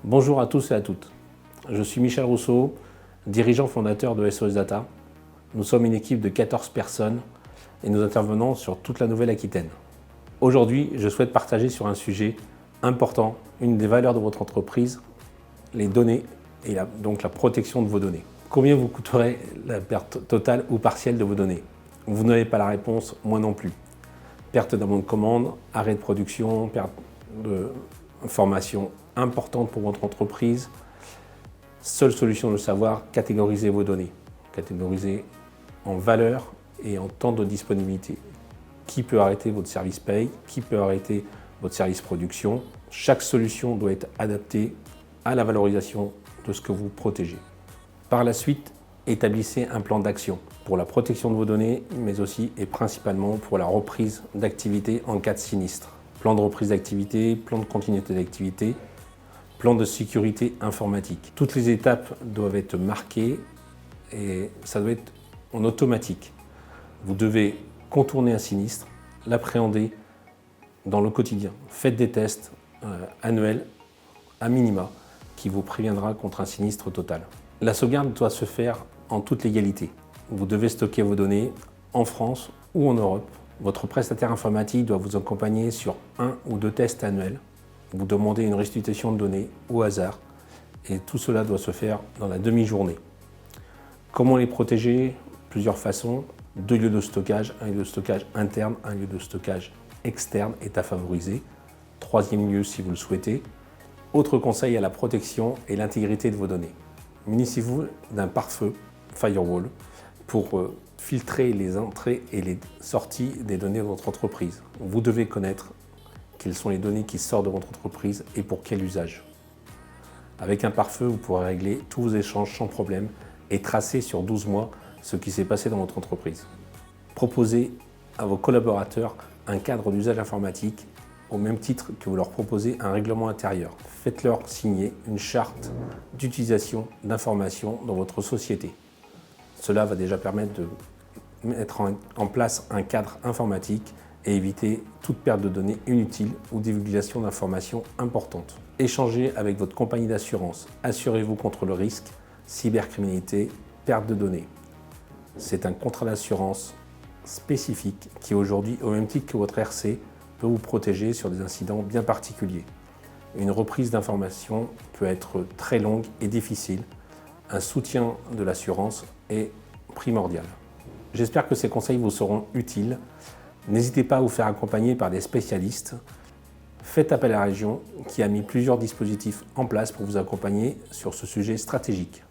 Bonjour à tous et à toutes. Je suis Michel Rousseau, dirigeant fondateur de SOS Data. Nous sommes une équipe de 14 personnes et nous intervenons sur toute la Nouvelle-Aquitaine. Aujourd'hui, je souhaite partager sur un sujet important, une des valeurs de votre entreprise, les données et donc la protection de vos données. Combien vous coûterait la perte totale ou partielle de vos données? Vous n'avez pas la réponse, moi non plus. Perte d'un bon de commande, arrêt de production, perte d'informations importantes pour votre entreprise. Seule solution de le savoir, catégoriser vos données. Catégoriser en valeur et en temps de disponibilité. Qui peut arrêter votre service paye? Qui peut arrêter votre service production? Chaque solution doit être adaptée à la valorisation de ce que vous protégez. Par la suite, établissez un plan d'action pour la protection de vos données, mais aussi et principalement pour la reprise d'activité en cas de sinistre. Plan de reprise d'activité, plan de continuité d'activité, plan de sécurité informatique. Toutes les étapes doivent être marquées et ça doit être en automatique. Vous devez contourner un sinistre, l'appréhender dans le quotidien. Faites des tests annuels à minima qui vous préviendra contre un sinistre total. La sauvegarde doit se faire en toute légalité. Vous devez stocker vos données en France ou en Europe. Votre prestataire informatique doit vous accompagner sur 1 ou 2 tests annuels. Vous demandez une restitution de données au hasard et tout cela doit se faire dans la demi-journée. Comment les protéger? Plusieurs façons. 2 lieux de stockage, un lieu de stockage interne, un lieu de stockage externe est à favoriser. 3e lieu si vous le souhaitez. Autre conseil à la protection et l'intégrité de vos données. Munissez-vous d'un pare-feu firewall pour filtrer les entrées et les sorties des données de votre entreprise. Vous devez connaître quelles sont les données qui sortent de votre entreprise et pour quel usage. Avec un pare-feu, vous pourrez régler tous vos échanges sans problème et tracer sur 12 mois ce qui s'est passé dans votre entreprise. Proposez à vos collaborateurs un cadre d'usage informatique au même titre que vous leur proposez un règlement intérieur. Faites-leur signer une charte d'utilisation d'informations dans votre société. Cela va déjà permettre de mettre en place un cadre informatique et éviter toute perte de données inutile ou divulgation d'informations importantes. Échangez avec votre compagnie d'assurance. Assurez-vous contre le risque, cybercriminalité, perte de données. C'est un contrat d'assurance spécifique qui aujourd'hui, au même titre que votre RC, peut vous protéger sur des incidents bien particuliers. Une reprise d'informations peut être très longue et difficile. Un soutien de l'assurance est primordial. J'espère que ces conseils vous seront utiles. N'hésitez pas à vous faire accompagner par des spécialistes. Faites appel à la région qui a mis plusieurs dispositifs en place pour vous accompagner sur ce sujet stratégique.